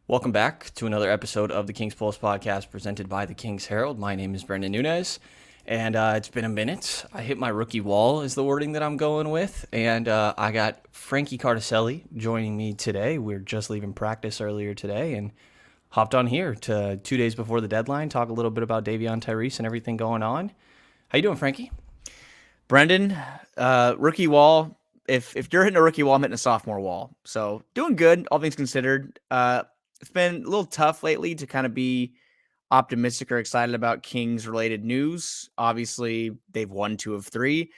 Welcome back to another episode of the Kings Pulse podcast presented by the Kings Herald. My name is Brendan Nunez, and it's been a minute. I hit my rookie wall is the wording that I'm going with, and I got Frankie Caroscelli joining me today. We're just leaving practice earlier today and hopped on here to 2 days before the deadline, talk a little bit about Davion Tyrese and everything going on. How you doing, Frankie? Brendan, rookie wall. If you're hitting a rookie wall, I'm hitting a sophomore wall. So doing good, all things considered. It's been a little tough lately to kind of be optimistic or excited about Kings related news. Obviously, they've won 2 of 3.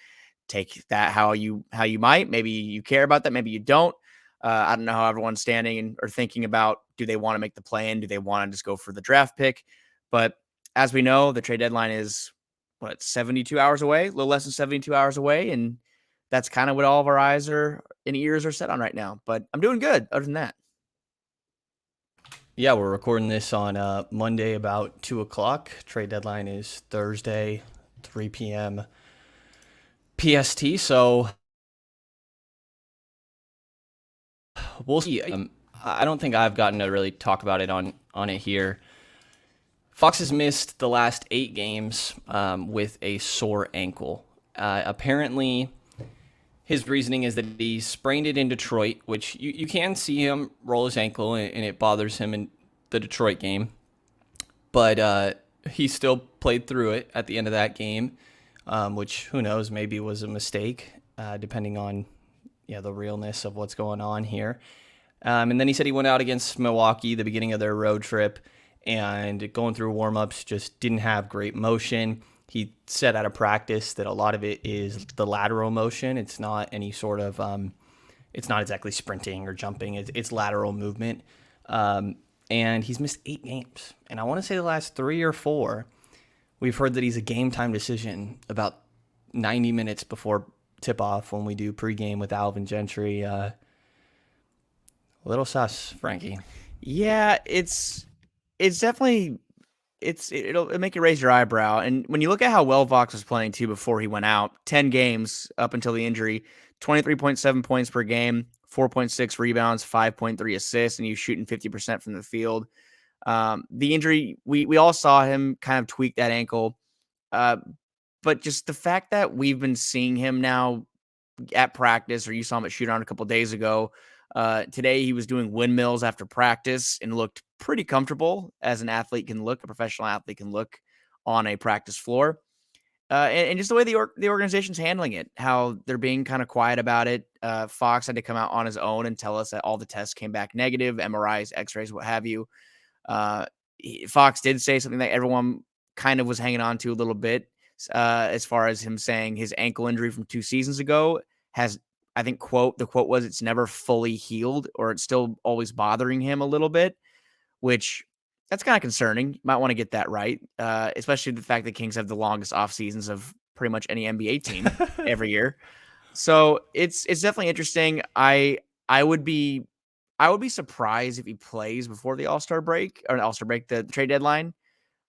Take that how you might. Maybe you care about that. Maybe you don't. I don't know how everyone's standing or thinking about, do they want to make the play-in? Do they want to just go for the draft pick? But as we know, the trade deadline is 72 hours away, a little less than 72 hours away. And that's kind of what all of our eyes are and ears are set on right now. But I'm doing good other than that. Yeah, we're recording this on Monday about 2 o'clock. Trade deadline is Thursday, 3 p.m. PST, so we'll see. I don't think I've gotten to really talk about it on it here. Fox has missed the last 8 games with a sore ankle. Apparently, his reasoning is that he sprained it in Detroit, which you can see him roll his ankle, and it bothers him in the Detroit game. But he still played through it at the end of that game, which, who knows, maybe was a mistake, depending on the realness of what's going on here. And then he said he went out against Milwaukee, the beginning of their road trip, and going through warm-ups just didn't have great motion. He said out of practice that a lot of it is the lateral motion. It's not any sort of, it's not exactly sprinting or jumping. It's lateral movement. And he's missed 8 games. And I want to say the last 3 or 4, we've heard that he's a game-time decision about 90 minutes before tip-off when we do pregame with Alvin Gentry. A little sus, Frankie. Yeah, it's definitely it'll make you raise your eyebrow. And when you look at how well Vox was playing too before he went out, 10 games up until the injury, 23.7 points per game, 4.6 rebounds, 5.3 assists, and he's shooting 50% from the field. The injury, we all saw him kind of tweak that ankle. But just the fact that we've been seeing him now at practice, or you saw him at shoot-around a couple of days ago. Today he was doing windmills after practice and looked pretty comfortable as an athlete can look, a professional athlete can look on a practice floor. And just the way the organization's handling it, how they're being kind of quiet about it. Fox had to come out on his own and tell us that all the tests came back negative, MRIs, x-rays, what have you. Fox did say something that everyone kind of was hanging on to a little bit, as far as him saying his ankle injury from 2 seasons ago has, I think, the quote was, it's never fully healed, or it's still always bothering him a little bit, which that's kind of concerning. You might want to get that right, especially the fact that Kings have the longest off seasons of pretty much any NBA team every year. So it's definitely interesting. I would be surprised if he plays before the All-Star break, the trade deadline.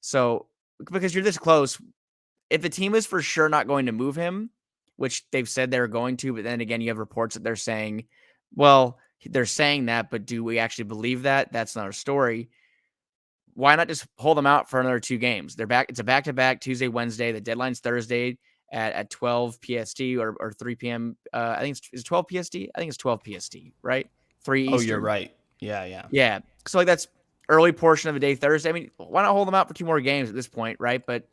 So because you're this close, if the team is for sure not going to move him, which they've said they're going to, but then again, you have reports that they're saying, well, they're saying that, but do we actually believe that? That's not our story. Why not just hold them out for another 2 games? They're back. It's a back-to-back Tuesday, Wednesday. The deadline's Thursday at 12 PST or 3 p.m. I think it's 12 PST. I think it's 12 PST, right? 3 Eastern. Oh, you're right. Yeah. Yeah. So that's early portion of the day Thursday. I mean, why not hold them out for 2 more games at this point, right? But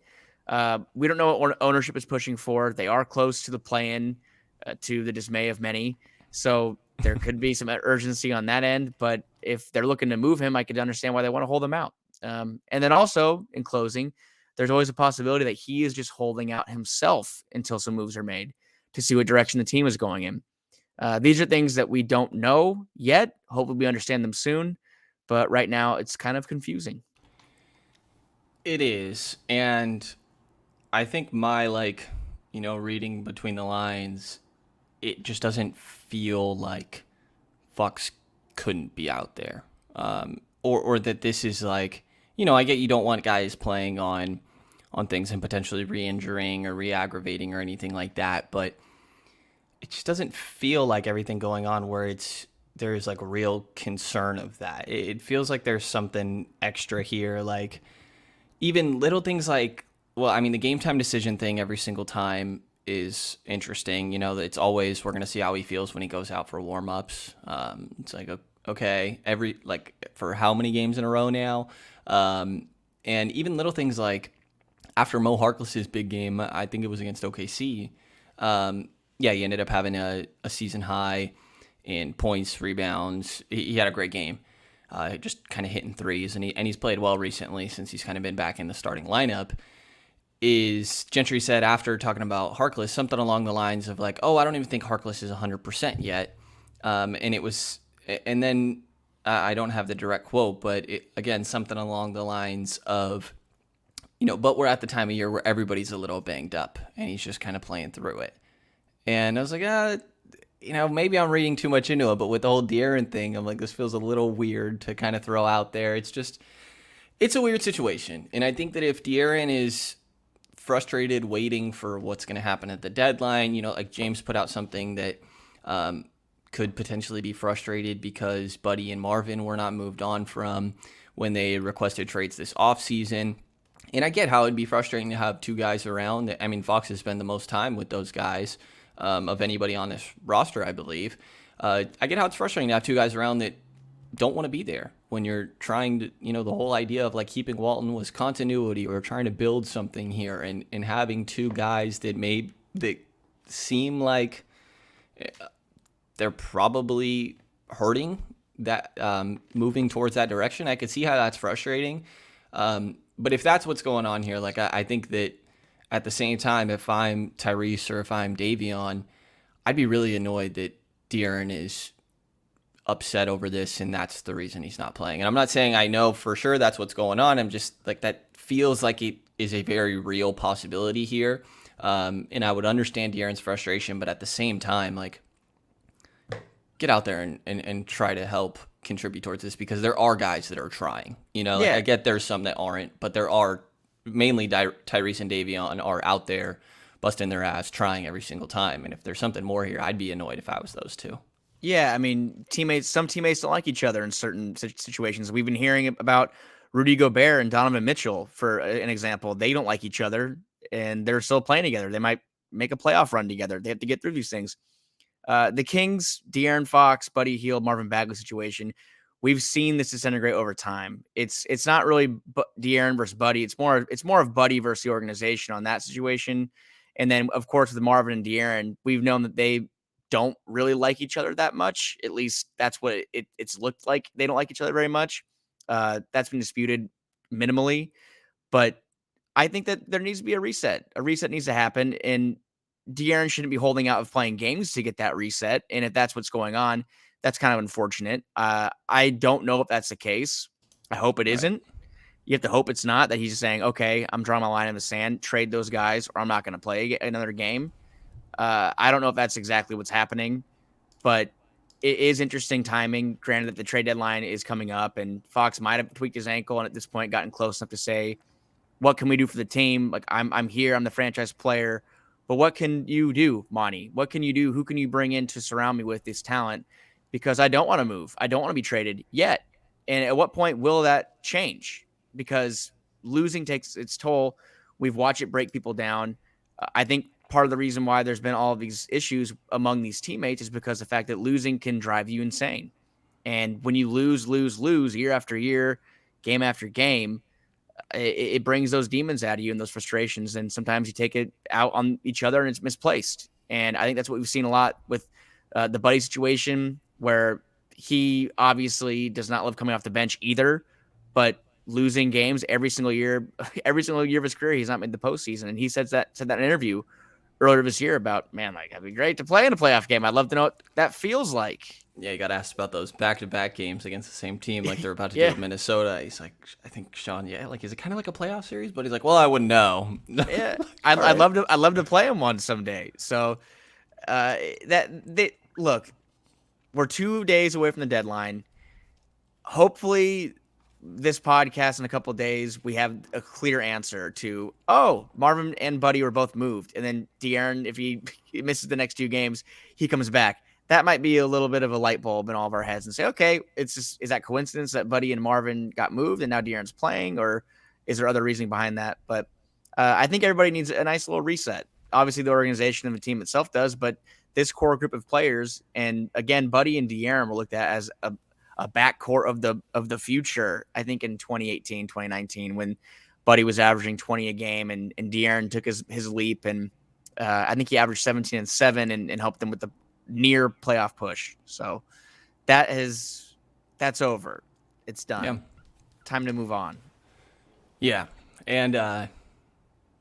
we don't know what ownership is pushing for. They are close to the play-in, to the dismay of many. So there could be some urgency on that end. But if they're looking to move him, I could understand why they want to hold him out. And then also, in closing, there's always a possibility that he is just holding out himself until some moves are made to see what direction the team is going in. These are things that we don't know yet. Hopefully we understand them soon. But right now, it's kind of confusing. It is. And I think my, reading between the lines, it just doesn't feel like Fox couldn't be out there. Or that this is like, I get you don't want guys playing on things and potentially re-injuring or re-aggravating or anything like that, but it just doesn't feel like everything going on where it's there's like real concern of that. It feels like there's something extra here. Like even little things like, well, I mean, the game time decision thing every single time is interesting. You know, it's always, we're going to see how he feels when he goes out for warm-ups. It's like, okay, for how many games in a row now? And even little things like after Mo Harkless's big game, I think it was against OKC. Yeah, he ended up having a season high in points, rebounds. He had a great game. Just kind of hitting threes, and he's played well recently since he's kind of been back in the starting lineup. Is Gentry said after talking about Harkless something along the lines of like, oh, I don't even think Harkless is 100% yet. And then I don't have the direct quote, but again, something along the lines of, but we're at the time of year where everybody's a little banged up, and he's just kind of playing through it. And I was like, maybe I'm reading too much into it, but with the whole De'Aaron thing, I'm like, this feels a little weird to kind of throw out there. It's a weird situation. And I think that if De'Aaron is frustrated waiting for what's going to happen at the deadline, like James put out something that could potentially be frustrated because Buddy and Marvin were not moved on from when they requested trades this offseason. And I get how it'd be frustrating to have two guys around. I mean, Fox has spent the most time with those guys of anybody on this roster, I believe. I get how it's frustrating to have two guys around that don't want to be there when you're trying to, the whole idea of like keeping Walton was continuity or trying to build something here, and having two guys that seem like they're probably hurting that, moving towards that direction. I could see how that's frustrating. But if that's what's going on here, like I think that at the same time, if I'm Tyrese or if I'm Davion, I'd be really annoyed that De'Aaron is upset over this, and that's the reason he's not playing. And I'm not saying I know for sure that's what's going on. I'm just like, that feels like it is a very real possibility here. And I would understand De'Aaron's frustration, but at the same time, like, get out there and try to help contribute towards this, because there are guys that are trying. I get there's some that aren't, but there are mainly Tyrese and Davion are out there busting their ass, trying every single time. And if there's something more here, I'd be annoyed if I was those two. Yeah, I mean, some teammates don't like each other in certain situations. We've been hearing about Rudy Gobert and Donovan Mitchell, for an example. They don't like each other, and they're still playing together. They might make a playoff run together. They have to get through these things. The Kings, De'Aaron Fox, Buddy Hield, Marvin Bagley situation, we've seen this disintegrate over time. It's not really De'Aaron versus Buddy. It's more of Buddy versus the organization on that situation. And then, of course, with Marvin and De'Aaron, we've known that they don't really like each other that much. At least that's what it's looked like. They don't like each other very much. That's been disputed minimally. But I think that there needs to be a reset. A reset needs to happen. And De'Aaron shouldn't be holding out of playing games to get that reset. And if that's what's going on, that's kind of unfortunate. I don't know if that's the case. I hope it isn't. You have to hope it's not, that he's just saying, okay, I'm drawing my line in the sand, trade those guys, or I'm not going to play another game. I don't know if that's exactly what's happening, but it is interesting timing. Granted that the trade deadline is coming up, and Fox might have tweaked his ankle and at this point gotten close enough to say, what can we do for the team? Like, I'm here, I'm the franchise player, but what can you do, Monty? What can you do? Who can you bring in to surround me with this talent? Because I don't want to move. I don't want to be traded yet. And at what point will that change? Because losing takes its toll. We've watched it break people down. I think part of the reason why there's been all of these issues among these teammates is because the fact that losing can drive you insane. And when you lose year after year, game after game, it brings those demons out of you and those frustrations. And sometimes you take it out on each other and it's misplaced. And I think that's what we've seen a lot with the Buddy situation, where he obviously does not love coming off the bench either, but losing games every single year of his career, he's not made the postseason. And he said that in an interview earlier this year about, man, like, it'd be great to play in a playoff game. I'd love to know what that feels like. Yeah, you got asked about those back-to-back games against the same team, like they're about to do with Minnesota. He's like, I think, Sean, like, is it kind of like a playoff series? But he's like, well, I wouldn't know. Yeah, I'd love to play him one someday. So look, we're 2 days away from the deadline. Hopefully, this podcast in a couple of days, we have a clear answer to, Marvin and Buddy were both moved. And then De'Aaron, if he misses the next 2 games, he comes back. that might be a little bit of a light bulb in all of our heads and say, okay, is that coincidence that Buddy and Marvin got moved and now De'Aaron's playing, or is there other reasoning behind that? But I think everybody needs a nice little reset. Obviously, the organization of the team itself does, but this core group of players, and again, Buddy and De'Aaron were looked at as a backcourt of the future. I think in 2018, 2019, when Buddy was averaging 20 a game and De'Aaron took his leap, and I think he averaged 17 and 7 and helped them with the near playoff push. So that's over. It's done. Yeah. Time to move on. Yeah. And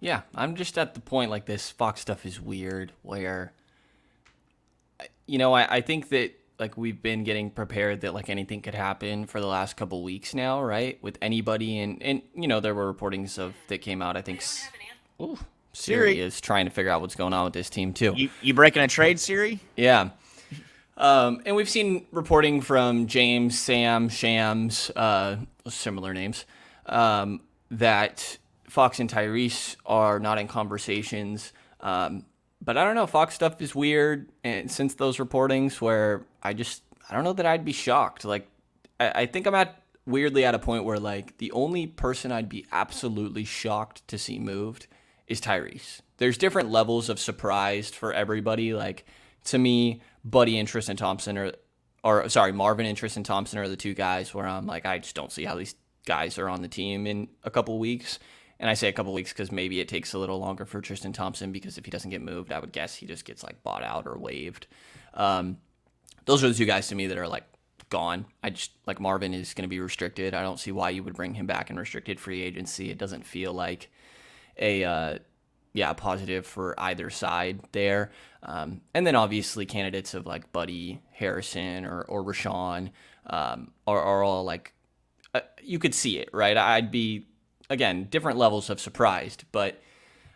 yeah, I'm just at the point like this Fox stuff is weird where I think that like we've been getting prepared that like anything could happen for the last couple weeks now, right? With anybody and there were reportings that came out, I think Siri is trying to figure out what's going on with this team too. You breaking a trade, Siri? Yeah. And we've seen reporting from James, Sam, Shams, similar names, that Fox and Tyrese are not in conversations. But I don't know, Fox stuff is weird. And since those reportings where I don't know that I'd be shocked. Like, I think I'm weirdly at a point where like the only person I'd be absolutely shocked to see moved is Tyrese. There's different levels of surprised for everybody. Like, to me, Buddy and Tristan Thompson Marvin and Tristan Thompson are the two guys where I'm like, I just don't see how these guys are on the team in a couple weeks. And I say a couple weeks because maybe it takes a little longer for Tristan Thompson, because if he doesn't get moved, I would guess he just gets like bought out or waived. Those are the two guys to me that are like gone. I just like Marvin is going to be restricted. I don't see why you would bring him back in restricted free agency. It doesn't feel like a positive for either side there. And then obviously candidates of like Buddy, Harrison, or Rashawn are all like, you could see it, right? I'd be, again, different levels of surprised, but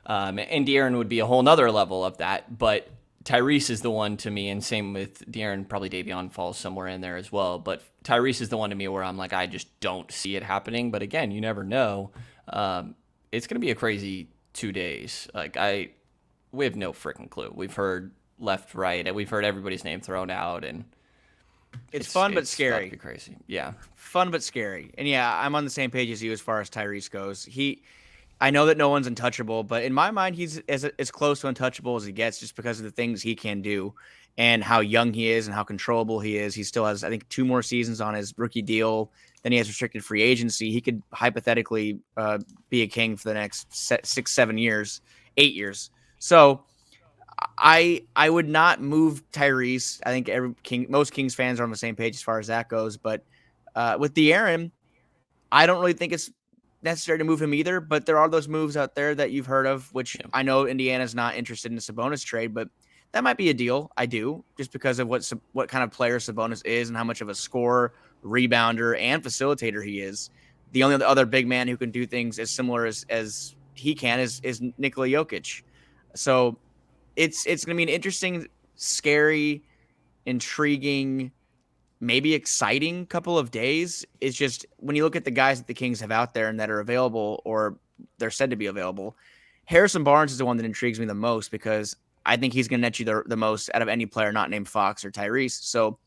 and De'Aaron would be a whole nother level of that, but Tyrese is the one to me, and same with De'Aaron, probably Davion falls somewhere in there as well, but Tyrese is the one to me where I'm like, I just don't see it happening, but again, you never know. It's going to be a crazy 2 days. Like, we have no freaking clue. We've heard left, right, and we've heard everybody's name thrown out, and it's fun but scary. About to be crazy. Yeah. Fun but scary. And yeah, I'm on the same page as you as far as Tyrese goes. I know that no one's untouchable, but in my mind, he's as close to untouchable as he gets, just because of the things he can do and how young he is and how controllable he is. He still has, I think, 2 more seasons on his rookie deal. Then he has restricted free agency. He could hypothetically be a King for the next 6, 7 years, 8 years. So I would not move Tyrese. I think most Kings fans are on the same page as far as that goes. But with De'Aaron, I don't really think it's necessary to move him either. But there are those moves out there that you've heard of, which I know Indiana's not interested in a Sabonis trade, but that might be a deal. I do, just because of what kind of player Sabonis is and how much of a scorer, rebounder, and facilitator he is. The only other big man who can do things as similar as he can is Nikola Jokic. So it's going to be an interesting, scary, intriguing, maybe exciting couple of days. It's just when you look at the guys that the Kings have out there and that are available, or they're said to be available, Harrison Barnes is the one that intrigues me the most, because I think he's going to net you the most out of any player not named Fox or Tyrese. So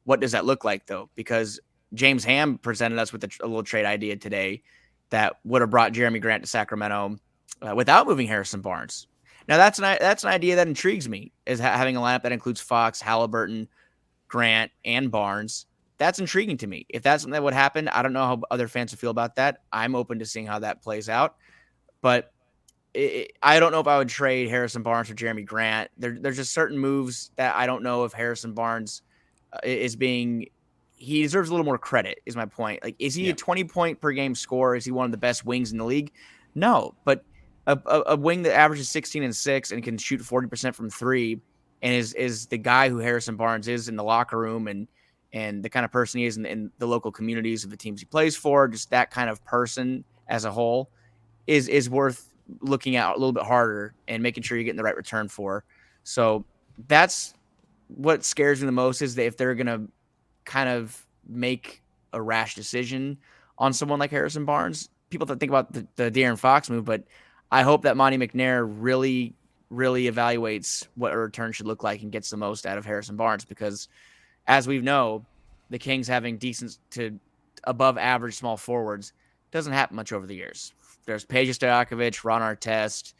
what does that look like, though? Because James Ham presented us with a little trade idea today that would have brought Jeremy Grant to Sacramento without moving Harrison Barnes. Now, that's an idea that intrigues me, is having a lineup that includes Fox, Haliburton, Grant, and Barnes. That's intriguing to me. If that's something that would happen, I don't know how other fans would feel about that. I'm open to seeing how that plays out. But I don't know if I would trade Harrison Barnes for Jeremy Grant. There's just certain moves that I don't know if Harrison Barnes is being – he deserves a little more credit, is my point. Like, is he a 20-point-per-game scorer? Is he one of the best wings in the league? No, but – a wing that averages 16 and 6 and can shoot 40% from 3, and is the guy who Harrison Barnes is in the locker room, and the kind of person he is in the local communities of the teams he plays for, just that kind of person as a whole is worth looking at a little bit harder and making sure you're getting the right return for. So that's what scares me the most, is that if they're going to kind of make a rash decision on someone like Harrison Barnes, people that think about the De'Aaron Fox move, but I hope that Monty McNair really really evaluates what a return should look like and gets the most out of Harrison Barnes, because as we know, the Kings having decent to above average small forwards doesn't happen much over the years. There's Peja Stojakovic, Ron Artest,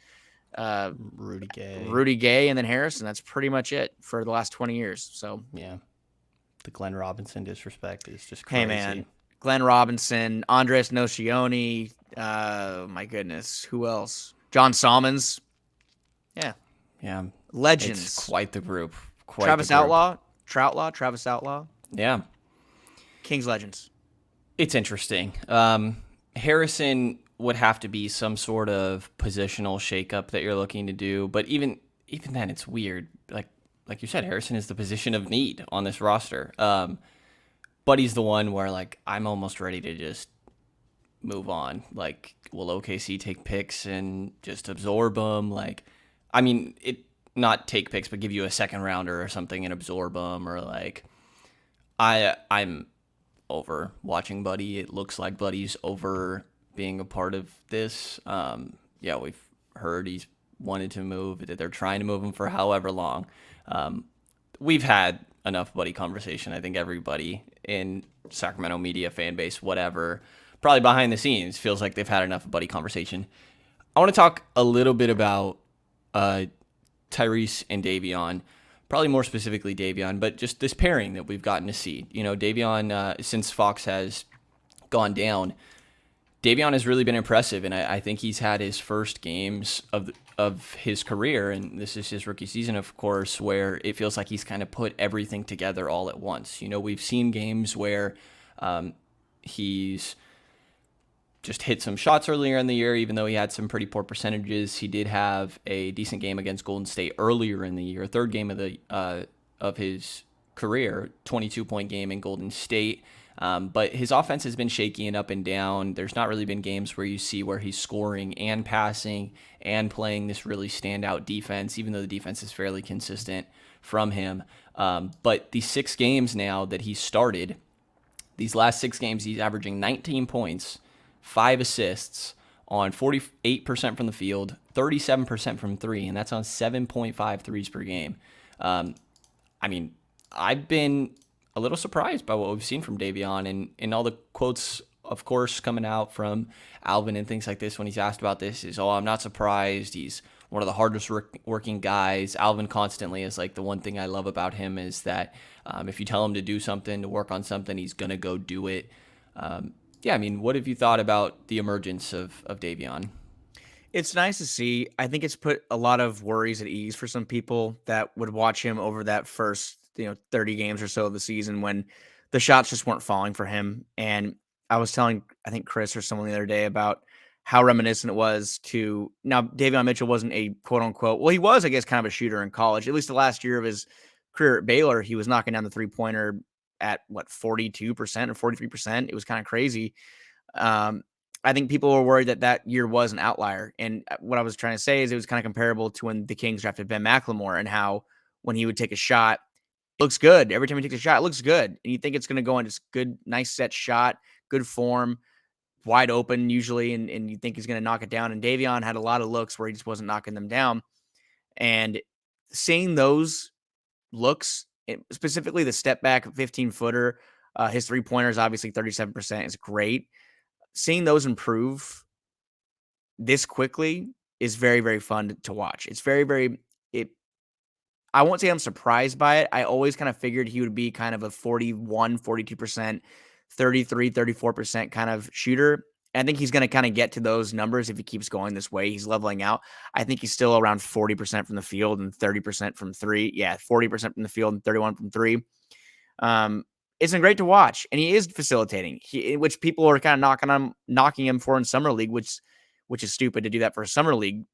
Rudy Gay, and then Harrison. That's pretty much it for the last 20 years. So yeah, the Glenn Robinson disrespect is just crazy. Hey man, Glenn Robinson, Andres Nocioni, my goodness, who else? John Salmons. Yeah, legends. It's quite the group. Travis Outlaw, Travis Outlaw. Yeah, Kings legends. It's interesting. Harrison would have to be some sort of positional shakeup that you're looking to do, but even then, it's weird. Like you said, Harrison is the position of need on this roster. Buddy's the one where like I'm almost ready to just move on. Like, will OKC take picks and just absorb them? Like, I mean, not take picks, but give you a second rounder or something and absorb them, or like, I'm over watching Buddy. It looks like Buddy's over being a part of this. Yeah, we've heard he's wanted to move, that they're trying to move him for however long. We've had enough Buddy conversation. I think everybody in Sacramento media, fan base, whatever, probably behind the scenes feels like they've had enough Buddy conversation. I want to talk a little bit about Tyrese and Davion, probably more specifically Davion, but just this pairing that we've gotten to see. You know, Davion, since Fox has gone down, Davion has really been impressive, and I think he's had his first games of his career, and this is his rookie season, of course, where it feels like he's kind of put everything together all at once. You know, we've seen games where he's just hit some shots earlier in the year, even though he had some pretty poor percentages. He did have a decent game against Golden State earlier in the year, third game of his career, 22-point game in Golden State. But his offense has been shaky and up and down. There's not really been games where you see where he's scoring and passing and playing this really standout defense, even though the defense is fairly consistent from him. But these 6 games now that he's started, these last 6 games, he's averaging 19 points, 5 assists on 48% from the field, 37% from 3, and that's on 7.5 threes per game. I mean, I've been a little surprised by what we've seen from Davion, and all the quotes, of course, coming out from Alvin and things like this when he's asked about this is, I'm not surprised. He's one of the hardest working guys. Alvin constantly is like, the one thing I love about him is that if you tell him to do something, to work on something, he's going to go do it. Yeah, I mean, what have you thought about the emergence of Davion? It's nice to see. I think it's put a lot of worries at ease for some people that would watch him over that first 30 games or so of the season when the shots just weren't falling for him. And I was telling, I think Chris or someone the other day about how reminiscent it was to, now Davion Mitchell wasn't a quote unquote, well, he was, I guess, kind of a shooter in college. At least the last year of his career at Baylor, he was knocking down the 3-pointer at 42% or 43%. It was kind of crazy. I think people were worried that year was an outlier. And what I was trying to say is it was kind of comparable to when the Kings drafted Ben McLemore, and how when he would take a shot, looks good. Every time he takes a shot, it looks good. And you think it's going to go in just good, nice set shot, good form, wide open usually. And you think he's going to knock it down. And Davion had a lot of looks where he just wasn't knocking them down. And seeing those looks, specifically the step back 15-footer, his 3-pointer is obviously 37%, is great. Seeing those improve this quickly is very, very fun to watch. It's very, very, I won't say I'm surprised by it. I always kind of figured he would be kind of a 41, 42%, 33, 34% kind of shooter. I think he's going to kind of get to those numbers if he keeps going this way. He's leveling out. I think he's still around 40% from the field and 30% from 3. Yeah, 40% from the field and 31 from 3. It's been great to watch, and he is facilitating, which people are kind of knocking him for in summer league, which is stupid to do that for a summer league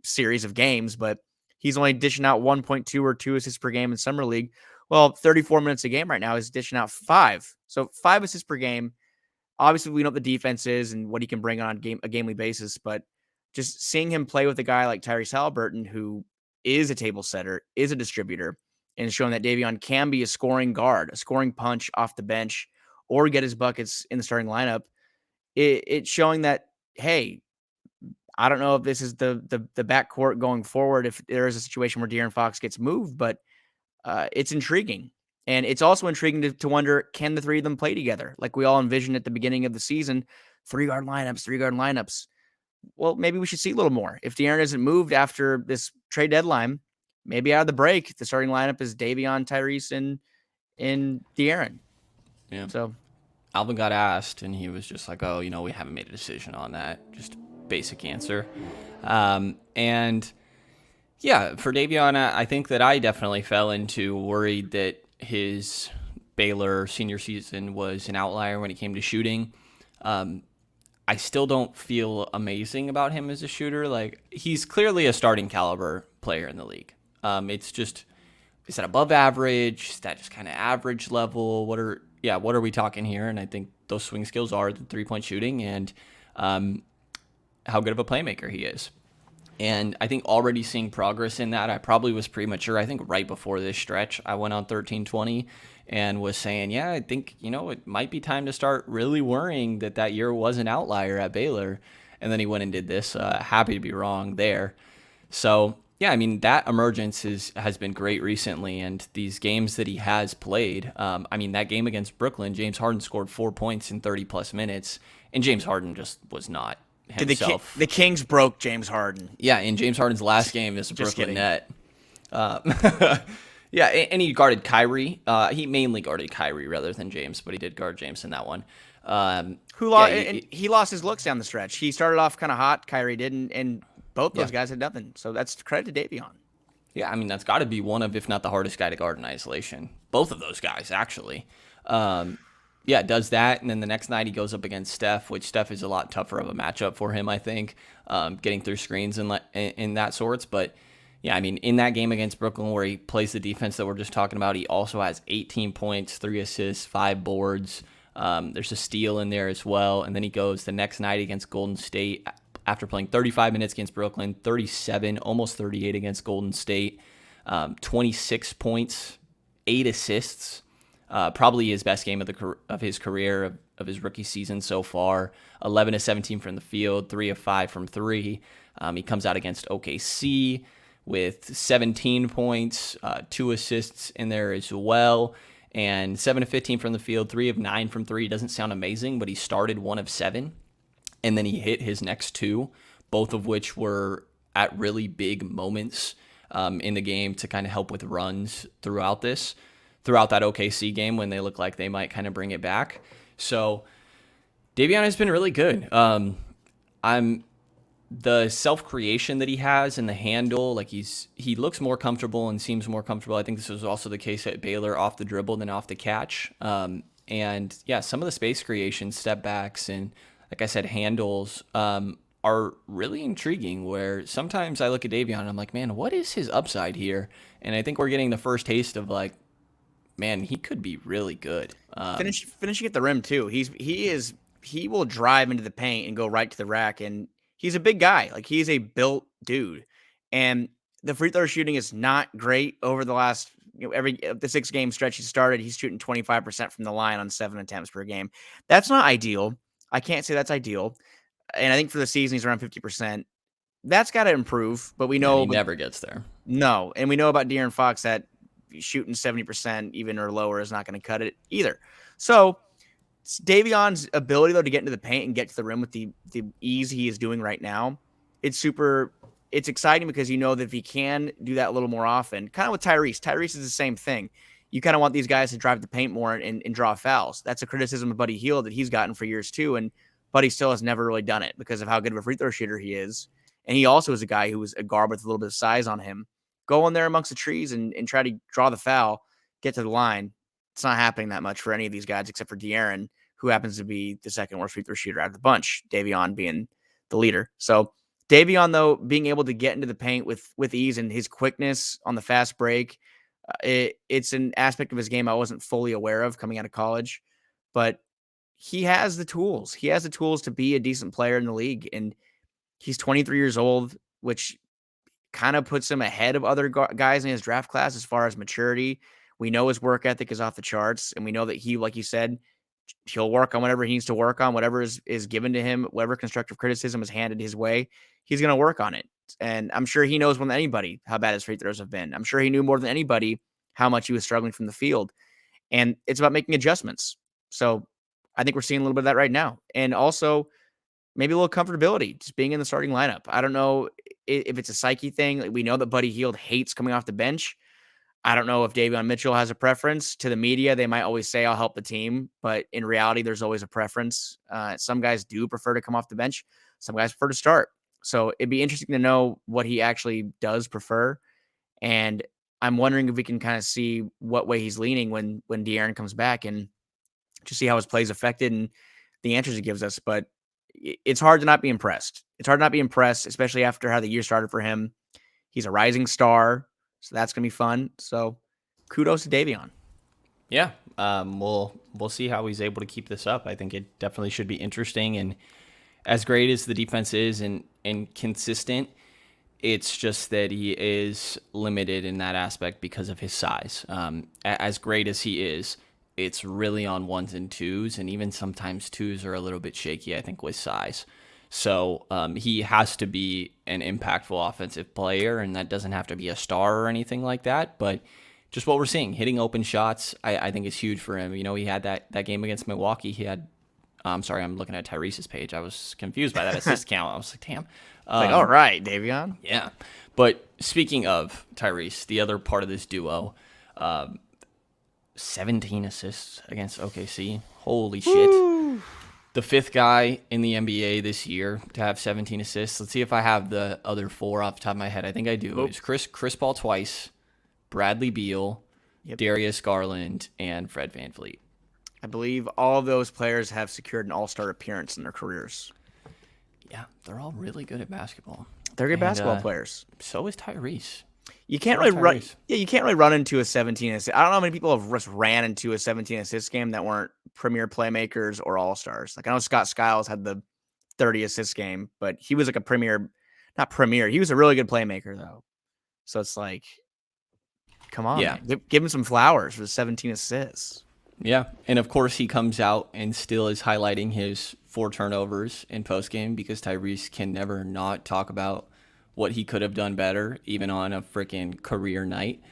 series of games. But he's only dishing out 1.2 or 2 assists per game in summer league. Well, 34 minutes a game right now is dishing out 5. So 5 assists per game. Obviously, we know what the defense is and what he can bring on a gamely basis, but just seeing him play with a guy like Tyrese Haliburton, who is a table setter, is a distributor, and showing that Davion can be a scoring guard, a scoring punch off the bench, or get his buckets in the starting lineup. It's showing that, hey, I don't know if this is the backcourt going forward, if there is a situation where De'Aaron Fox gets moved, but it's intriguing. And it's also intriguing to wonder, can the three of them play together? Like we all envisioned at the beginning of the season, three-guard lineups. Well, maybe we should see a little more. If De'Aaron isn't moved after this trade deadline, maybe out of the break, the starting lineup is Davion, Tyrese, and De'Aaron. Yeah. So Alvin got asked, and he was just like, "Oh, we haven't made a decision on that." Just basic answer. And yeah, for Davion, I think that I definitely fell into worried that his Baylor senior season was an outlier when it came to shooting. I still don't feel amazing about him as a shooter. Like, he's clearly a starting caliber player in the league. It's just, is that above average? Is that just kind of average level? What are we talking here? And I think those swing skills are the 3-point shooting and how good of a playmaker he is. And I think already seeing progress in that, I probably was premature. I think right before this stretch, I went on 13-20 and was saying, yeah, I think, it might be time to start really worrying that year was an outlier at Baylor. And then he went and did this. Happy to be wrong there. So, yeah, I mean, that emergence has been great recently. And these games that he has played, that game against Brooklyn, James Harden scored 4 points in 30-plus minutes. And James Harden just was not himself. The Kings broke James Harden. Yeah, in James Harden's last game is a Brooklyn net. Yeah, and he guarded Kyrie. He mainly guarded Kyrie rather than James, but he did guard James in that one. He lost his looks down the stretch. He started off kind of hot. Kyrie didn't, and both those guys had nothing. So that's credit to Davion. Yeah, I mean, that's got to be one of, if not the hardest guy to guard in isolation. Both of those guys, actually. Does that, and then the next night he goes up against Steph, which Steph is a lot tougher of a matchup for him, I think, getting through screens and in that sorts. But, yeah, I mean, in that game against Brooklyn where he plays the defense that we're just talking about, he also has 18 points, 3 assists, 5 boards. There's a steal in there as well. And then he goes the next night against Golden State after playing 35 minutes against Brooklyn, 37, almost 38 against Golden State, 26 points, 8 assists. Probably his best game of his career, of his rookie season so far. 11 of 17 from the field, 3 of 5 from 3. He comes out against OKC with 17 points, 2 assists in there as well, and 7 of 15 from the field, 3 of 9 from 3. Doesn't sound amazing, but he started 1 of 7, and then he hit his next 2, both of which were at really big moments in the game to kind of help with runs throughout that OKC game when they look like they might kind of bring it back. So Davion has been really good. The self-creation that he has and the handle, like he looks more comfortable and seems more comfortable. I think this was also the case at Baylor, off the dribble than off the catch. And yeah, some of the space creation, step backs, and like I said, handles are really intriguing, where sometimes I look at Davion and I'm like, man, what is his upside here? And I think we're getting the first taste of, like, man, he could be really good. Finishing at the rim too. He will drive into the paint and go right to the rack, and he's a big guy. Like, he's a built dude. And the free throw shooting is not great over the last, the 6-game stretch he started. He's shooting 25% from the line on 7 attempts per game. That's not ideal. I can't say that's ideal. And I think for the season he's around 50%. That's got to improve. But we know he never gets there. No, and we know about De'Aaron Fox that shooting 70% even or lower is not going to cut it either. So Davion's ability, though, to get into the paint and get to the rim with the ease he is doing right now, it's exciting, because you know that if he can do that a little more often, kind of with Tyrese is the same thing. You kind of want these guys to drive the paint more and draw fouls. That's a criticism of Buddy Hield that he's gotten for years too, and Buddy still has never really done it because of how good of a free throw shooter he is. And he also is a guy who was a guard with a little bit of size on him. Go in there amongst the trees and try to draw the foul, get to the line. It's not happening that much for any of these guys except for De'Aaron, who happens to be the second worst free throw shooter out of the bunch, Davion being the leader. So Davion, though, being able to get into the paint with ease and his quickness on the fast break, it's an aspect of his game I wasn't fully aware of coming out of college. But he has the tools. He has the tools to be a decent player in the league. And he's 23 years old, which kind of puts him ahead of other guys in his draft class as far as maturity. We know his work ethic is off the charts, and we know that he, like you said, he'll work on whatever he needs to work on, whatever is given to him, whatever constructive criticism is handed his way, he's going to work on it. And I'm sure he knows more than anybody how bad his free throws have been. I'm sure he knew more than anybody how much he was struggling from the field. And it's about making adjustments. So I think we're seeing a little bit of that right now. And also maybe a little comfortability just being in the starting lineup. I don't know if it's a psyche thing. Like, we know that Buddy Hield hates coming off the bench. I don't know if Davion Mitchell has a preference. To the media, they might always say, I'll help the team. But in reality, there's always a preference. Some guys do prefer to come off the bench. Some guys prefer to start. So it'd be interesting to know what he actually does prefer. And I'm wondering if we can kind of see what way he's leaning when De'Aaron comes back, and just see how his plays affected and the answers he gives us. But it's hard to not be impressed. It's hard to not be impressed, especially after how the year started for him. He's a rising star, so that's going to be fun. So kudos to Davion. Yeah, we'll see how he's able to keep this up. I think it definitely should be interesting. And as great as the defense is and consistent, it's just that he is limited in that aspect because of his size. As great as he is, it's really on ones and twos, and even sometimes twos are a little bit shaky, I think, with size. So he has to be an impactful offensive player, and that doesn't have to be a star or anything like that. But just what we're seeing, hitting open shots, I think is huge for him. You know, he had that game against Milwaukee. He had, I'm sorry, I'm looking at Tyrese's page. I was confused by that assist count. I was like, damn. All right, Davion. Yeah. But speaking of Tyrese, the other part of this duo, 17 assists against OKC. Holy shit. Woo. The fifth guy in the NBA this year to have 17 assists. Let's see if I have the other four off the top of my head. I think I do. It's Chris Paul twice, Bradley Beal, Darius Garland, and Fred VanVleet. I believe all of those players have secured an all-star appearance in their careers. Yeah, they're all really good at basketball. They're good basketball players. So is Tyrese. You can't really run. Yeah, you can't really run into a 17 assist. I don't know how many people have just ran into a 17 assist game that weren't premier playmakers or all stars. Like, I know Scott Skiles had the 30 assist game, but he was like a not premier. He was a really good playmaker though. So it's like, come on, yeah, give him some flowers for 17 assists. Yeah, and of course he comes out and still is highlighting his 4 turnovers in postgame because Tyrese can never not talk about what he could have done better, even on a freaking career night.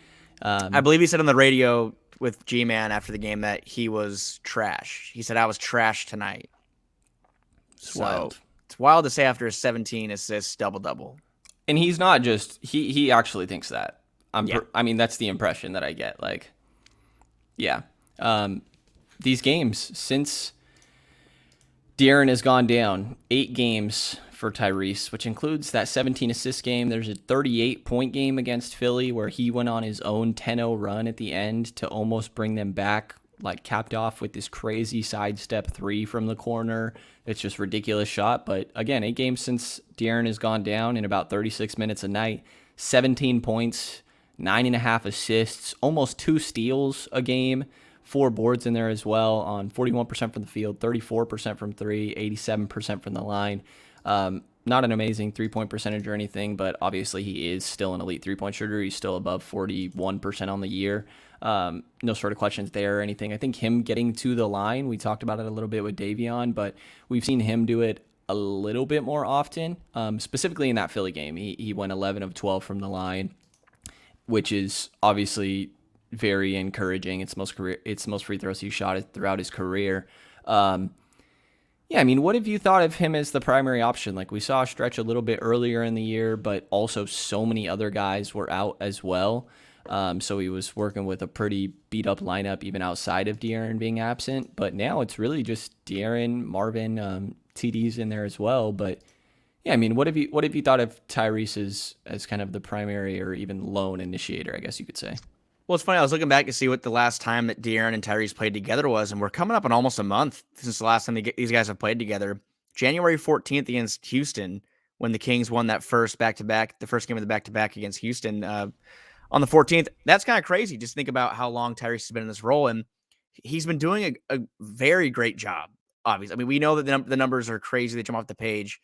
I believe he said on the radio with G-Man after the game that he was trash. He said, I was trash tonight. It's wild. It's wild to say after a 17 assists double-double. And he's not just, he actually thinks that. I mean, that's the impression that I get. Like, yeah. These games, since De'Aaron has gone down, 8 games for Tyrese, which includes that 17 assist game. There's a 38-point game against Philly where he went on his own 10-0 run at the end to almost bring them back, like capped off with this crazy sidestep 3 from the corner. It's just ridiculous shot. But again, 8 games since De'Aaron has gone down in about 36 minutes a night, 17 points, 9.5 assists, almost 2 steals a game, 4 boards in there as well on 41% from the field, 34% from 3, 87% from the line. Not an amazing 3-point percentage or anything, but obviously he is still an elite 3-point shooter. He's still above 41% on the year. No sort of questions there or anything. I think him getting to the line, we talked about it a little bit with Davion, but we've seen him do it a little bit more often, specifically in that Philly game. He went 11 of 12 from the line, which is obviously very encouraging. It's most free throws he shot throughout his career. Yeah, I mean, what have you thought of him as the primary option? Like, we saw a stretch a little bit earlier in the year, but also so many other guys were out as well. So he was working with a pretty beat-up lineup even outside of De'Aaron being absent. But now it's really just De'Aaron, Marvin, TD's in there as well. But, yeah, I mean, what have you thought of Tyrese as kind of the primary or even lone initiator, I guess you could say? Well, it's funny. I was looking back to see what the last time that De'Aaron and Tyrese played together was, and we're coming up on almost a month since the last time these guys have played together. January 14th against Houston, when the Kings won that first back-to-back, the first game of the back-to-back against Houston on the 14th. That's kind of crazy. Just think about how long Tyrese has been in this role, and he's been doing a very great job, obviously. I mean, we know that the numbers are crazy. They jump off the page,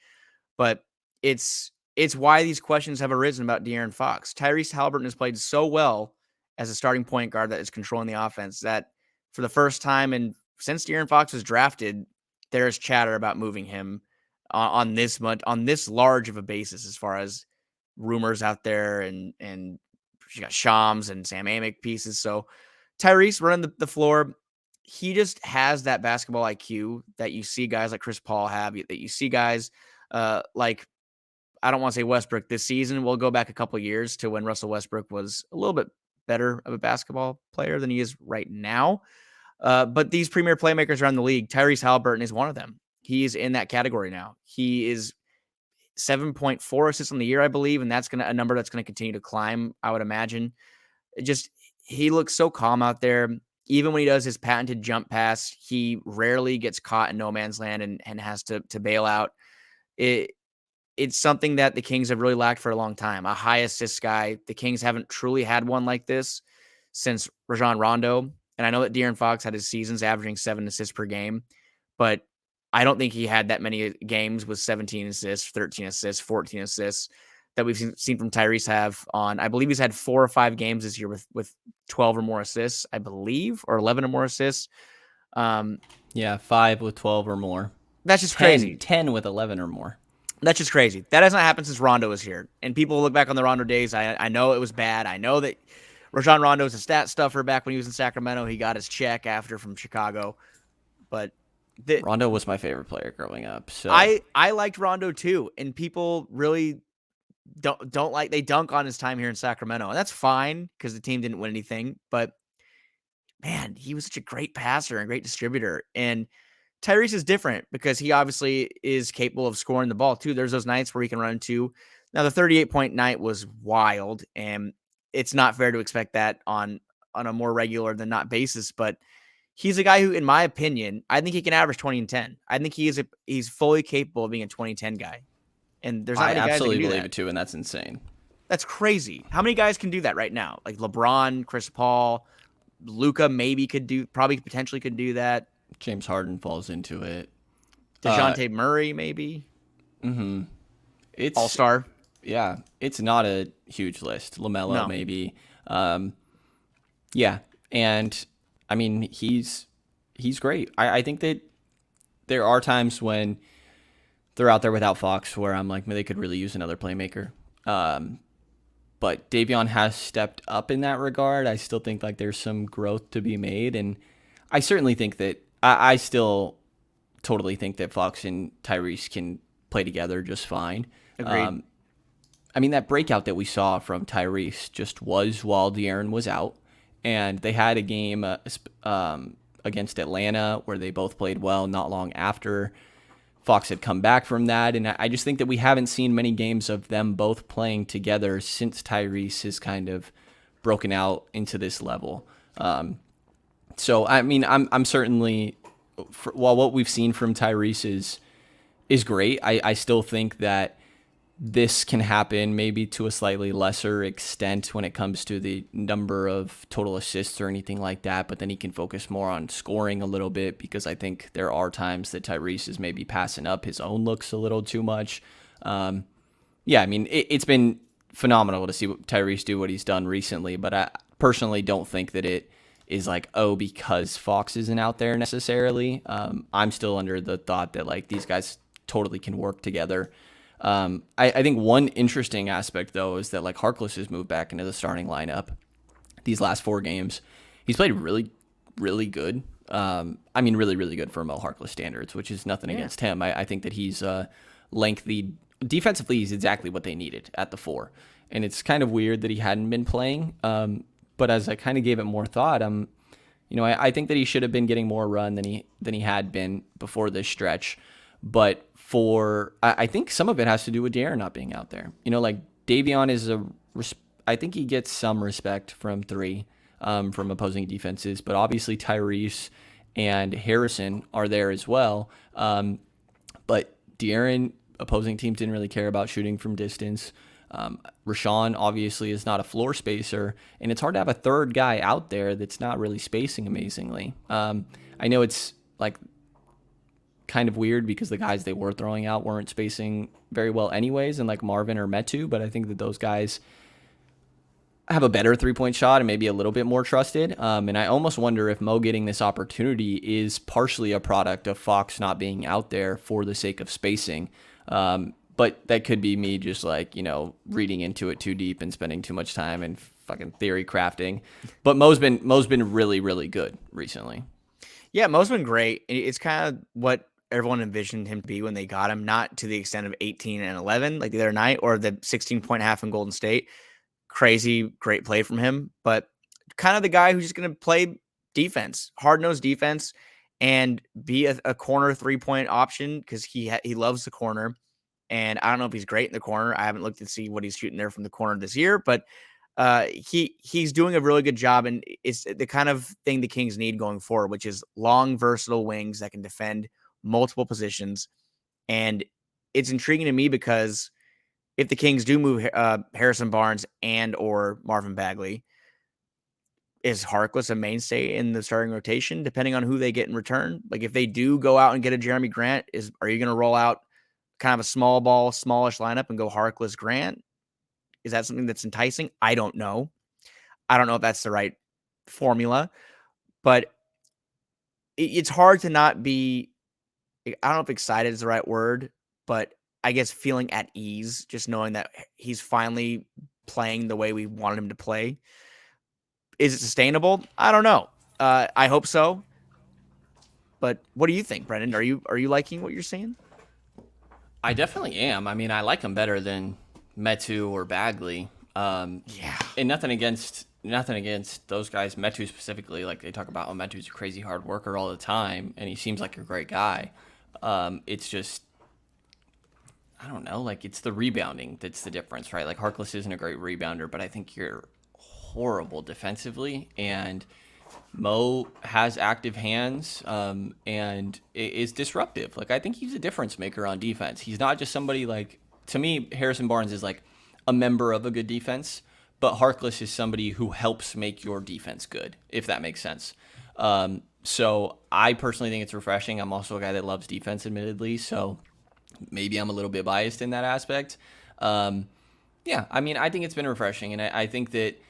but it's why these questions have arisen about De'Aaron Fox. Tyrese Haliburton has played so well as a starting point guard that is controlling the offense that for the first time in since De'Aaron Fox was drafted, there's chatter about moving him on this large of a basis, as far as rumors out there, and you got Shams and Sam Amick pieces. So Tyrese running the floor, he just has that basketball IQ that you see guys like Chris Paul have, that you see guys like, I don't want to say Westbrook this season. We'll go back a couple years to when Russell Westbrook was a little bit better of a basketball player than he is right now. But these premier playmakers around the league, Tyrese Haliburton is one of them. He is in that category now. He is 7.4 assists on the year, I believe, and that's a number that's gonna continue to climb, I would imagine. He looks so calm out there. Even when he does his patented jump pass, he rarely gets caught in no man's land and has to bail out. It's something that the Kings have really lacked for a long time. A high assist guy. The Kings haven't truly had one like this since Rajon Rondo. And I know that De'Aaron Fox had his seasons averaging 7 assists per game, but I don't think he had that many games with 17 assists, 13 assists, 14 assists that we've seen from Tyrese have on. I believe he's had 4 or 5 games this year with 12 or more assists, I believe, or 11 or more assists. Yeah, 5 with 12 or more. That's just crazy. 10 with 11 or more. That's just crazy. That has not happened since Rondo was here. And people look back on the Rondo days. I know it was bad. I know that Rajon Rondo was a stat stuffer back when he was in Sacramento. He got his check after from Chicago. But Rondo was my favorite player growing up. So I liked Rondo too. And people really don't like, they dunk on his time here in Sacramento. And that's fine because the team didn't win anything. But man, he was such a great passer and great distributor. And Tyrese is different because he obviously is capable of scoring the ball too. There's those nights where he can run two. Now the 38-point night was wild, and it's not fair to expect that on a more regular than not basis. But he's a guy who, in my opinion, I think he can average 20 and 10. I think he's fully capable of being a 20-10 guy. And there's not many guys that can do that. I absolutely believe it too, and that's insane. That's crazy. How many guys can do that right now? Like LeBron, Chris Paul, Luka potentially could do that. James Harden falls into it. DeJounte Murray, maybe. Mm-hmm. It's all-star. Yeah, it's not a huge list. LaMelo, maybe. Yeah, and I mean he's great. I think that there are times when they're out there without Fox where I'm like, they could really use another playmaker. But Davion has stepped up in that regard. I still think like there's some growth to be made, and I certainly think that I still totally think that Fox and Tyrese can play together just fine. Agreed. I mean, that breakout that we saw from Tyrese just was while De'Aaron was out, and they had a game against Atlanta where they both played well not long after Fox had come back from that, and I just think that we haven't seen many games of them both playing together since Tyrese has kind of broken out into this level. So, I mean, I'm certainly, while what we've seen from Tyrese is great, I still think that this can happen maybe to a slightly lesser extent when it comes to the number of total assists or anything like that, but then he can focus more on scoring a little bit because I think there are times that Tyrese is maybe passing up his own looks a little too much. Yeah, I mean, it's been phenomenal to see Tyrese do what he's done recently, but I personally don't think that it is like, because Fox isn't out there necessarily. I'm still under the thought that like these guys totally can work together. I think one interesting aspect though is that like Harkless has moved back into the starting lineup these last 4 games. He's played really, really good. I mean, really, really good for Mo Harkless standards, which is nothing against him. I think that he's lengthy. Defensively, he's exactly what they needed at the 4. And it's kind of weird that he hadn't been playing. But as I kind of gave it more thought, I think that he should have been getting more run than he had been before this stretch. But I think some of it has to do with De'Aaron not being out there. Like Davion I think he gets some respect from 3 from opposing defenses, but obviously Tyrese and Harrison are there as well. But De'Aaron, opposing teams didn't really care about shooting from distance. Rashawn obviously is not a floor spacer, and it's hard to have a third guy out there that's not really spacing amazingly. I know it's like kind of weird because the guys they were throwing out weren't spacing very well anyways, and like Marvin or Metu, but I think that those guys have a better 3-point shot and maybe a little bit more trusted. And I almost wonder if Mo getting this opportunity is partially a product of Fox not being out there for the sake of spacing. But that could be me just like, reading into it too deep and spending too much time and fucking theory crafting. But Mo's been really, really good recently. Yeah, Mo's been great. It's kind of what everyone envisioned him to be when they got him, not to the extent of 18 and 11 like the other night or the 16-point half in Golden State. Crazy, great play from him, but kind of the guy who's just going to play defense, hard-nosed defense, and be a corner 3-point option because he loves the corner. And I don't know if he's great in the corner. I haven't looked to see what he's shooting there from the corner this year, but he's doing a really good job, and it's the kind of thing the Kings need going forward, which is long, versatile wings that can defend multiple positions. And it's intriguing to me because if the Kings do move Harrison Barnes and or Marvin Bagley, is Harkless a mainstay in the starting rotation, depending on who they get in return? Like if they do go out and get a Jeremy Grant, are you going to roll out kind of a small ball, smallish lineup and go Harkless Grant? Is that something that's enticing? I don't know. I don't know if that's the right formula, but it's hard to not be, I don't know if excited is the right word, but I guess feeling at ease, just knowing that he's finally playing the way we wanted him to play. Is it sustainable? I don't know. I hope so. But what do you think, Brendan? Are you liking what you're seeing? I definitely am. I mean, I like him better than Metu or Bagley. Yeah. And nothing against those guys, Metu specifically. Like they talk about, Metu's a crazy hard worker all the time, and he seems like a great guy. It's just, I don't know, like it's the rebounding that's the difference, right? Like Harkless isn't a great rebounder, but I think you're horrible defensively, and Mo has active hands and is disruptive. Like I think he's a difference maker on defense. He's not just somebody like, to me, Harrison Barnes is like a member of a good defense, but Harkless is somebody who helps make your defense good, if that makes sense. So I personally think it's refreshing. I'm also a guy that loves defense, admittedly, so maybe I'm a little bit biased in that aspect. Yeah, I mean, I think it's been refreshing, and I think that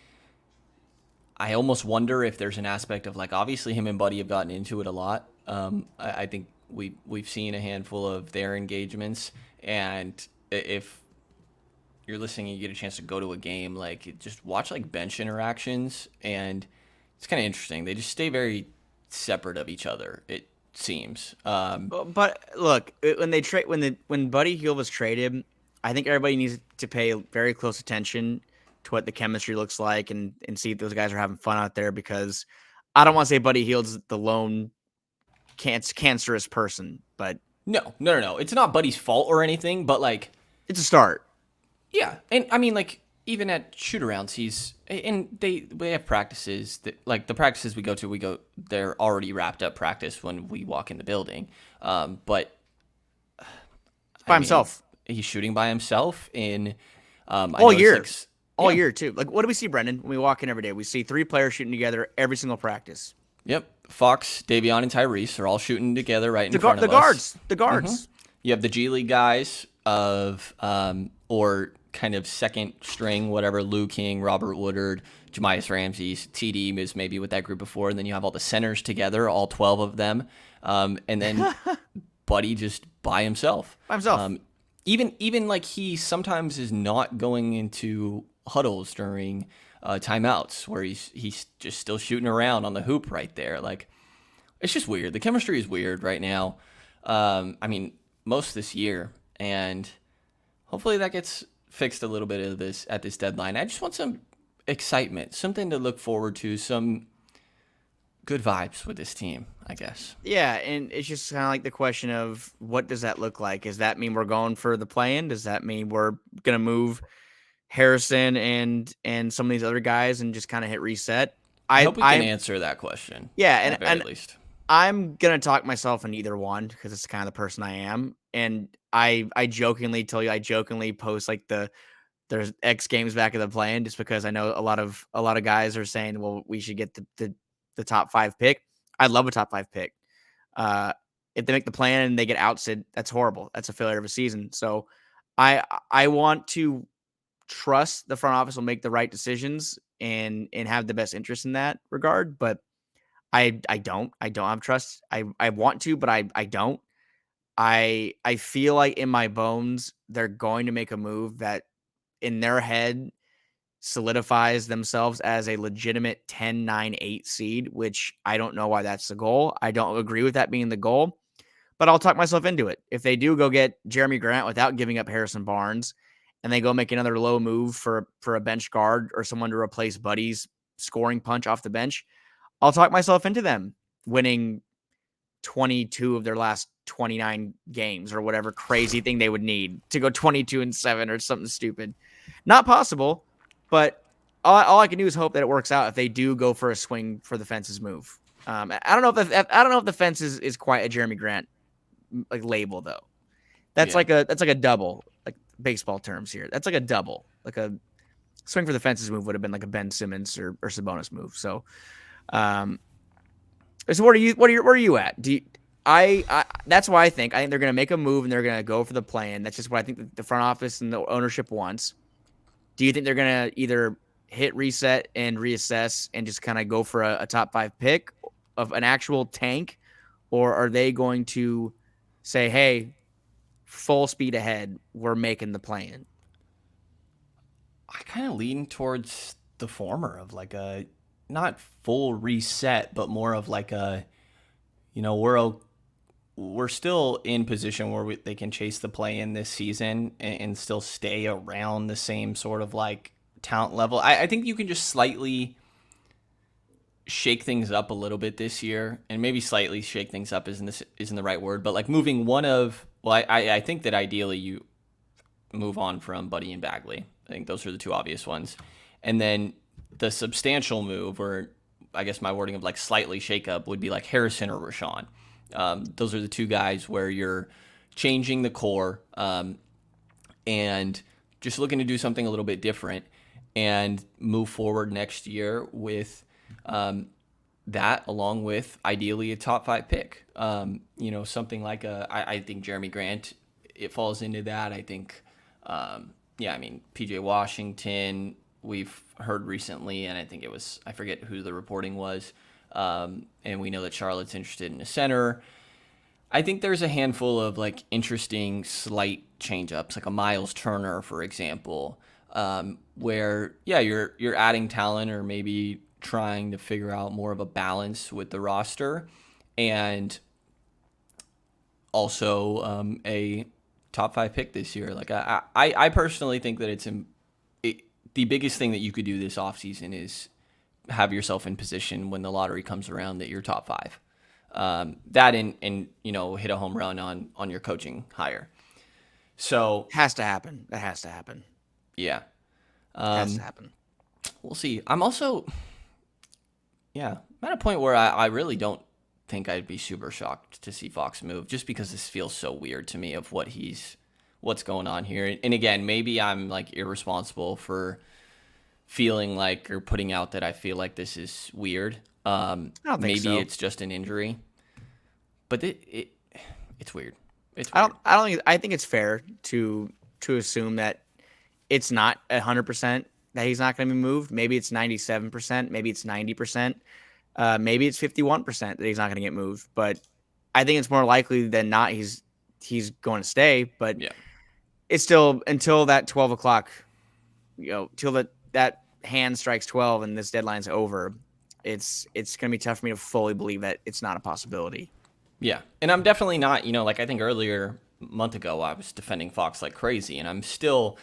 I almost wonder if there's an aspect of like, obviously him and Buddy have gotten into it a lot. I think we've seen a handful of their engagements, and if you're listening and you get a chance to go to a game, like just watch like bench interactions, and it's kind of interesting. They just stay very separate of each other, it seems. But look, when Buddy Hield was traded, I think everybody needs to pay very close attention to what the chemistry looks like and see if those guys are having fun out there, because I don't want to say Buddy Hield's the lone cancerous person, but No. It's not Buddy's fault or anything, but like, it's a start. yeah, and I mean, like even at shoot-arounds, they have practices that, like the practices we go, they're already wrapped up practice when we walk in the building. But By himself. He's shooting by himself in all year. All yeah. year too. Like what do we see, Brendan, when we walk in every day? We see 3 players shooting together every single practice. Yep, Fox, Davion, and Tyrese are all shooting together right in front of us. The guards. Mm-hmm. You have the G League guys of or kind of second string, whatever, Lou King, Robert Woodard, Jamias Ramsey, TD is maybe with that group before, and then you have all the centers together, all 12 of them, and then Buddy just by himself. Even like he sometimes is not going into huddles during timeouts where he's just still shooting around on the hoop right there. Like it's just weird. The chemistry is weird right now. I mean, most this year, and hopefully that gets fixed a little bit of this at this deadline. I just want some excitement, something to look forward to, some good vibes with this team, I guess. Yeah, and it's just kind of like the question of what does that look like? Does that mean we're going for the play-in? Does that mean we're going to move Harrison and some of these other guys and just kind of hit reset? I hope we can answer that question. Yeah, at the very least. I'm going to talk myself in either one because it's kind of the person I am. And I jokingly tell you, I jokingly post like there's X games back of the play-in just because I know a lot of guys are saying, well, we should get the top 5 pick. I'd love a top 5 pick. If they make the play-in and they get ousted, that's horrible. That's a failure of a season. So I want to trust the front office will make the right decisions and have the best interest in that regard. But I don't have trust. I want to, but I don't. I feel like in my bones they're going to make a move that in their head solidifies themselves as a legitimate 10-9-8 seed, which I don't know why that's the goal. I don't agree with that being the goal, but I'll talk myself into it. If they do go get Jeremy Grant without giving up Harrison Barnes, and they go make another low move for a bench guard or someone to replace Buddy's scoring punch off the bench, I'll talk myself into them winning 22 of their last 29 games or whatever crazy thing they would need to go 22-7 or something stupid. Not possible, but all I can do is hope that it works out if they do go for a swing for the fences move. I don't know if the fence is quite a Jeremy Grant like label though. That's like a double, like baseball terms here. That's like a double, like a swing for the fences move would have been like a Ben Simmons or Sabonis move. So, so where are you at? That's why I think they're going to make a move and they're going to go for the play-in. That's just what I think the front office and the ownership wants. Do you think they're going to either hit reset and reassess and just kind of go for a top 5 pick of an actual tank, or are they going to say, hey, full speed ahead, we're making the play-in? I kind of lean towards the former of like a not full reset, but more of like a, we're still in position where they can chase the play in this season and still stay around the same sort of like talent level. I think you can just slightly shake things up a little bit this year, and maybe slightly shake things up isn't the right word, but like moving I think that ideally you move on from Buddy and Bagley. I think those are the two obvious ones. And then the substantial move, or I guess my wording of like slightly shake up, would be like Harrison or Rashawn. Those are the two guys where you're changing the core and just looking to do something a little bit different and move forward next year with that, along with ideally a top 5 pick. Something like I think Jeremy Grant, it falls into that. I think, PJ Washington, we've heard recently, and I think I forget who the reporting was, and we know that Charlotte's interested in a center. I think there's a handful of like interesting slight change-ups, like a Miles Turner, for example, where you're adding talent or maybe trying to figure out more of a balance with the roster, and also a top 5 pick this year. Like I personally think that the biggest thing that you could do this offseason is have yourself in position when the lottery comes around that you're top 5. That and hit a home run on your coaching hire. So has to happen. That has to happen. Yeah. Has to happen. We'll see. I'm also, I'm at a point where I really don't think I'd be super shocked to see Fox move, just because this feels so weird to me of what's going on here. And again, maybe I'm like irresponsible for feeling like or putting out that I feel like this is weird. I don't think maybe so. It's just an injury, but it's weird. It's weird. I I think it's fair to assume that it's not 100% that he's not going to be moved. Maybe it's 97%. Maybe it's 90%. Maybe it's 51% that he's not going to get moved. But I think it's more likely than not he's going to stay. But it's still until that 12 o'clock, till that hand strikes 12 and this deadline's over. It's going to be tough for me to fully believe that it's not a possibility. Yeah. And I'm definitely not, like I think earlier a month ago, I was defending Fox like crazy, and I'm still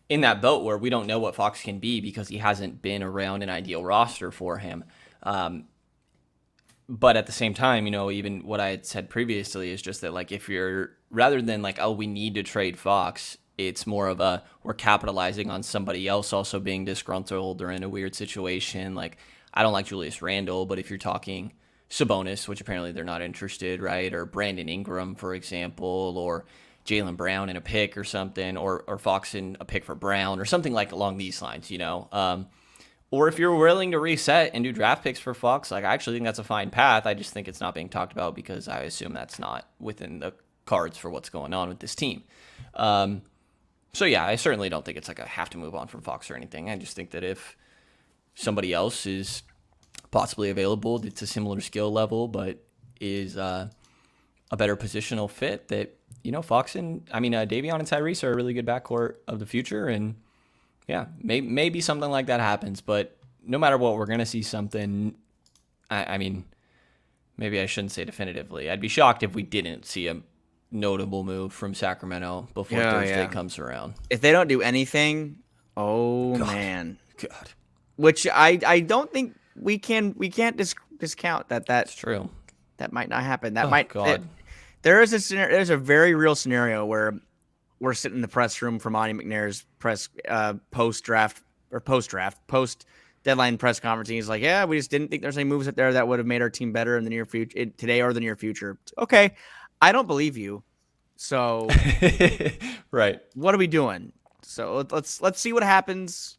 in that boat where we don't know what Fox can be because he hasn't been around an ideal roster for him. But at the same time, even what I had said previously is just that, like, if you're, rather than like, oh, we need to trade Fox, it's more of we're capitalizing on somebody else also being disgruntled or in a weird situation. Like, I don't like Julius Randle, but if you're talking Sabonis, which apparently they're not interested, right? Or Brandon Ingram, for example, or Jaylen Brown in a pick or something, or Fox in a pick for Brown or something like along these lines, or if you're willing to reset and do draft picks for Fox, like I actually think that's a fine path. I just think it's not being talked about because I assume that's not within the cards for what's going on with this team. So yeah, I certainly don't think it's like I have to move on from Fox or anything. I just think that if somebody else is possibly available. It's a similar skill level, but is a better positional fit that, Fox and, Davion and Tyrese are a really good backcourt of the future. And yeah, maybe something like that happens, but no matter what, we're going to see something. Maybe I shouldn't say definitively. I'd be shocked if we didn't see a notable move from Sacramento before Thursday comes around. If they don't do anything, man. God. Which I don't think we can't discount that. That's true. That might not happen. God. There's a very real scenario where we're sitting in the press room for Monty McNair's post deadline press conference. And he's like, "Yeah, we just didn't think there's any moves up there that would have made our team better in the near future, today or the near future." Okay, I don't believe you. So, right. What are we doing? So let's see what happens.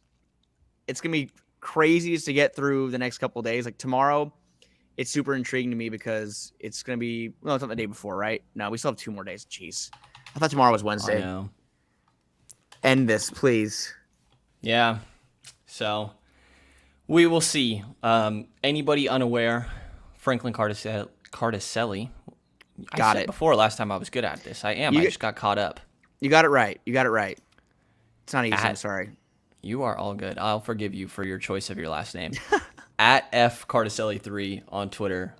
It's gonna be crazy to get through the next couple of days. Like tomorrow, it's super intriguing to me because it's gonna be it's not the day before, right? No, we still have 2 more days. Jeez, I thought tomorrow was Wednesday. I know. End this, please. Yeah. So we will see. Anybody unaware, Franklin Caroscelli. I said before last time I was good at this. I am. I just got caught up. You got it right. It's not easy. I'm sorry. You are all good. I'll forgive you for your choice of your last name. At F Caroscelli3 on Twitter.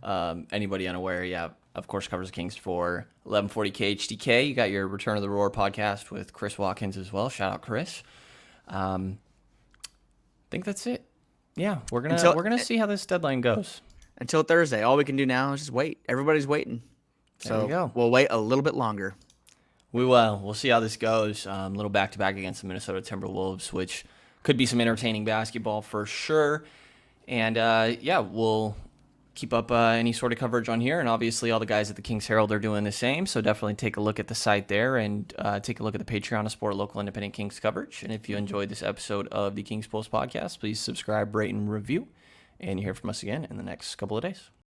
Anybody unaware, of course, covers the Kings for 1140 KHTK. You got your Return of the Roar podcast with Chris Watkins as well. Shout out, Chris. I think that's it. Yeah, we're gonna see how this deadline goes. Until Thursday, all we can do now is just wait. Everybody's waiting. There you go. We'll wait a little bit longer. We will. We'll see how this goes. A little back-to-back against the Minnesota Timberwolves, which could be some entertaining basketball for sure. And, we'll keep up any sort of coverage on here. And obviously all the guys at the Kings Herald are doing the same. So definitely take a look at the site there and take a look at the Patreon to support local independent Kings coverage. And if you enjoyed this episode of the Kings Pulse podcast, please subscribe, rate, and review. And you hear from us again in the next couple of days.